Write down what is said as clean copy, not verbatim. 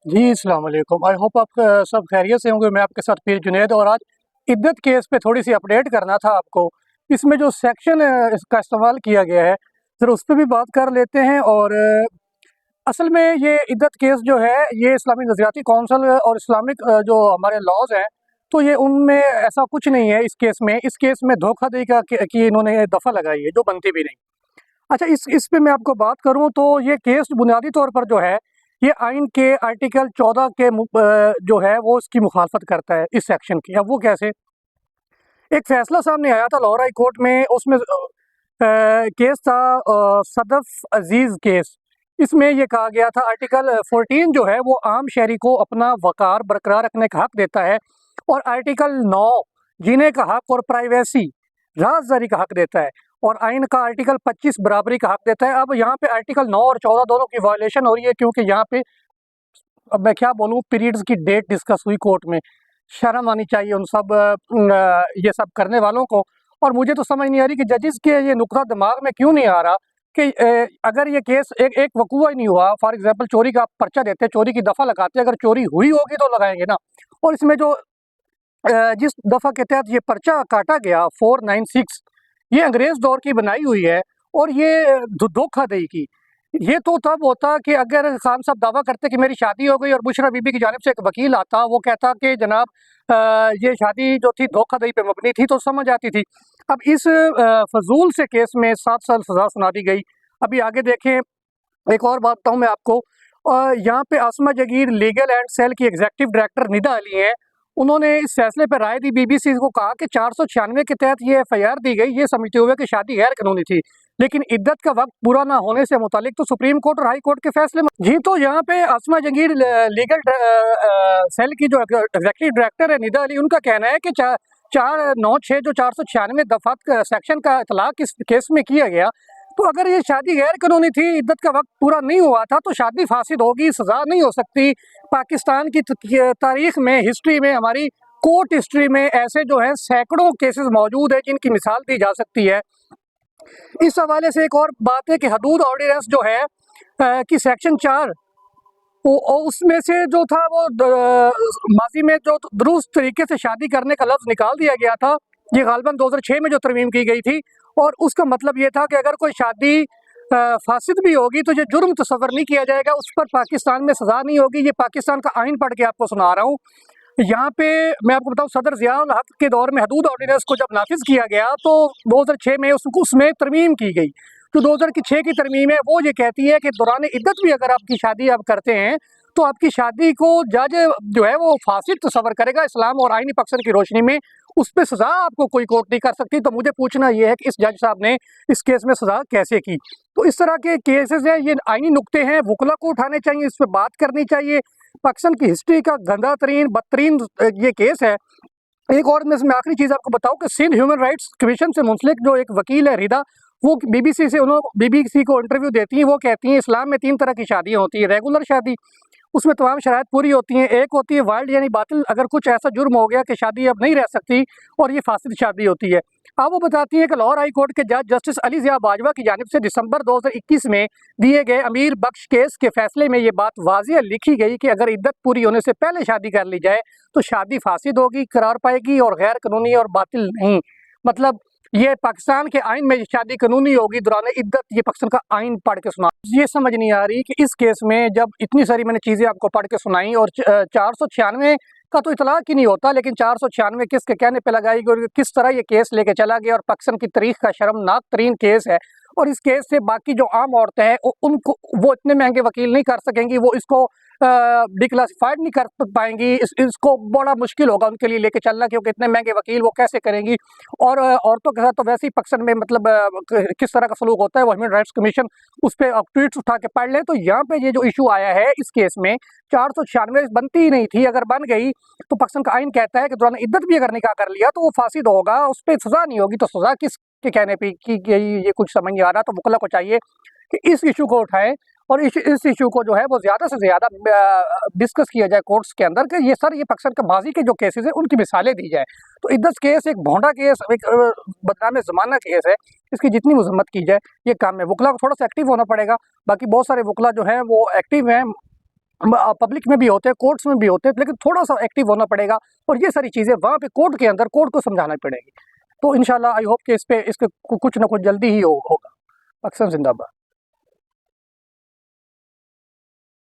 जी, अस्सलाम वालेकुम। I hope आप सब खैरियत से होंगे। मैं आपके साथ पीर जुनैद और आज इद्दत केस पे थोड़ी-सी अपडेट करना था आपको। इसमें जो सेक्शन इसका इस्तेमाल किया गया है, ज़रा उस पे भी बात कर लेते हैं और असल में ये इद्दत केस जो है, ये इस्लामी नज़रियाती काउंसिल और इस्लामिक जो हमारे लॉज़ हैं, तो ये उनमें ऐसा कुछ नहीं है इस केस में। इस केस में धोखाधड़ी का की इन्होंने दफ़ा लगाई है, जो बनती भी नहीं। अच्छा, इस पे मैं आपको बात करूँ तो ये केस बुनियादी तौर पर जो है, ये आइन के आर्टिकल 14 के जो है वो इसकी मुखालफत करता है इस सेक्शन की। अब वो कैसे? एक फ़ैसला सामने आया था लाहौर हाई कोर्ट में, उसमें केस था सदफ़ अज़ीज़ केस। इसमें ये कहा गया था आर्टिकल 14 जो है वो आम शहरी को अपना वक़ार बरकरार रखने का हक देता है और आर्टिकल 9 जीने का हक और प्राइवेसी राज़दारी का हक देता है और आइन का आर्टिकल 25 बराबरी का हक देता है। अब यहाँ पे आर्टिकल 9 और 14 दोनों की वायलेशन हो रही है, क्योंकि यहाँ पे अब मैं क्या बोलूँ, पीरियड्स की डेट डिस्कस हुई कोर्ट में। शर्म आनी चाहिए उन सब ये सब करने वालों को। और मुझे तो समझ नहीं आ रही कि जजेस के ये नुक्ता दिमाग में क्यों नहीं आ रहा कि अगर ये केस एक एक वकूआ ही नहीं हुआ, फॉर एग्जांपल चोरी का आप पर्चा देते, चोरी की दफ़ा लगाते, अगर चोरी हुई होगी तो लगाएंगे ना। और इसमें जो जिस दफ़ा के तहत ये पर्चा काटा गया 496, ये अंग्रेज़ दौर की बनाई हुई है और ये धोखाधड़ी की। ये तो तब होता कि अगर खान साहब दावा करते कि मेरी शादी हो गई और बुशरा बीबी की जानिब से एक वकील आता, वो कहता कि जनाब ये शादी जो थी धोखाधड़ी पे मबनी थी, तो समझ आती थी। अब इस फजूल से केस में 7 साल सज़ा सुना दी गई। अभी आगे देखें, एक और बात बताऊँ मैं आपको। यहाँ पे आसमा जगीर लीगल एंड सेल की एग्जीक्यूटिव डायरेक्टर निदा अली हैं। उन्होंने इस फैसले पर राय दी, बीबीसी को कहा कि 496 के तहत ये एफआईआर दी गई, ये समझते हुए कि शादी गैर कानूनी थी, लेकिन इद्दत का वक्त पूरा ना होने से मुतालिक तो सुप्रीम कोर्ट और हाई कोर्ट के फैसले में जी। तो यहाँ पे आसमा जगीर लीगल सेल की जो एग्जीक्यूटिव डायरेक्टर है निदा अली, उनका कहना है कि 496 जो 496 दफात सेक्शन का इतलाक इस केस में किया गया, तो अगर ये शादी गैर कानूनी थी, इद्दत का वक्त पूरा नहीं हुआ था, तो शादी फासिद होगी, सजा नहीं हो सकती। पाकिस्तान की तारीख में, हिस्ट्री में, हमारी कोर्ट हिस्ट्री में ऐसे जो है सैकड़ों केसेस मौजूद है जिनकी मिसाल दी जा सकती है। इस हवाले से एक और बात है कि हदूद ऑर्डिनेंस जो है कि सेक्शन 4, उसमें से जो था वो माजी में जो दुरुस्त तरीके से शादी करने का लफ्ज़ निकाल दिया गया था। ये गालिबन 2006 में जो तरमीम की गई थी, और उसका मतलब ये था कि अगर कोई शादी फासिद भी होगी तो ये जुर्म तस्वर नहीं किया जाएगा, उस पर पाकिस्तान में सज़ा नहीं होगी। ये पाकिस्तान का आइन पढ़ के आपको सुना रहा हूँ। यहाँ पे मैं आपको बताऊँ, सदर ज़िया-उल हक के दौर में हदूद ऑर्डिनेंस को जब नाफिज किया गया तो 2006 में उसमें तरमीम की गई। तो 2006 की तरमीम है, वो ये कहती है कि दौरान इद्दत भी अगर आपकी शादी आप करते हैं, तो आपकी शादी को जज जो है वो फासिद तस्वर करेगा इस्लाम और आइनी पक्सर की रोशनी में, उस पर सज़ा आपको कोई कोर्ट नहीं कर सकती। तो मुझे पूछना ये है कि इस जज साहब ने इस केस में सज़ा कैसे की? तो इस तरह के केसेस हैं, ये आइनी नुक्ते हैं, वकला को उठाने चाहिए, इस पर बात करनी चाहिए। पाकिस्तान की हिस्ट्री का गंदा तरीन बदतरीन ये केस है। एक और मैं इसमें आखिरी चीज़ आपको बताऊं कि सिंध ह्यूमन राइट्स कमीशन से मुंसलिक जो एक वकील है रिदा, वो बीबीसी को इंटरव्यू देती हैं। वो कहती हैं इस्लाम में 3 तरह की शादियाँ होती है। रेगुलर शादी, उसमें तमाम शराइत पूरी होती हैं। एक होती है वाइल्ड यानी बातिल, अगर कुछ ऐसा जुर्म हो गया कि शादी अब नहीं रह सकती, और ये फासिद शादी होती है। अब वो बताती है कि लाहौर हाई कोर्ट के जज जस्टिस अली ज़िया बाजवा की जानिब से दिसंबर 2021 में दिए गए अमीर बख्श केस के फैसले में ये बात वाज़िह लिखी गई कि अगर इद्दत पूरी होने से पहले शादी कर ली जाए तो शादी फासिद होगी, करार पाएगी और गैर कानूनी और बातिल नहीं। मतलब ये पाकिस्तान के आइन में शादी कानूनी होगी दौरान इद्दत, ये पाकिस्तान का आइन पढ़ के सुना। ये समझ नहीं आ रही कि इस केस में जब इतनी सारी मैंने चीज़ें आपको पढ़ के सुनाई और 496 का तो इतलाक ही नहीं होता, लेकिन 496 किसके कहने पे लगाई गई और किस तरह ये केस लेके चला गया, और पाकिस्तान की तारीख का शर्मनाक तरीन केस है। और इस केस से बाकी जो आम औरतें हैं उनको वो इतने महंगे वकील नहीं कर सकेंगी, वो इसको डिक्लासिफाइड नहीं कर पाएंगी। इसको बड़ा मुश्किल होगा उनके लिए लेके चलना, क्योंकि इतने महंगे वकील वो कैसे करेंगी। और औरतों के साथ तो वैसे ही पाकिस्तान में मतलब किस तरह का सलूक होता है, वो ह्यूमन राइट्स कमीशन उस पर आप ट्वीट्स उठा के पढ़ लें। तो यहाँ पे ये जो इशू आया है इस केस में, 496 बनती ही नहीं थी, अगर बन गई तो पाकिस्तान का आइन कहता है कि दौरान इद्दत भी अगर निकाह कर लिया तो वो फासिद होगा, उस पर सजा नहीं होगी। तो सजा किसके कहने पे की गई, ये कुछ समझ नहीं आ रहा। तो वकला को चाहिए कि इस इशू को उठाएं और इस इशू को जो है वो ज़्यादा से ज़्यादा डिस्कस किया जाए कोर्ट्स के अंदर कि ये सर ये पाकिस्तान के माजी के जो केसेस हैं उनकी मिसालें दी जाए। तो इद्दत केस एक भोंडा केस, एक बदनाम ज़माना केस है, इसकी जितनी मजम्मत की जाए ये काम है। वकला को थोड़ा सा एक्टिव होना पड़ेगा, बाकी बहुत सारे वकला जो हैं वो एक्टिव हैं, पब्लिक में भी होते हैं, कोर्ट्स में भी होते हैं, लेकिन थोड़ा सा एक्टिव होना पड़ेगा और ये सारी चीज़ें वहाँ पे कोर्ट के अंदर कोर्ट को समझाना पड़ेगी। तो इंशाल्लाह आई होप कि इस पे इसके कुछ ना कुछ जल्दी ही होगा। पाकिस्तान जिंदाबाद।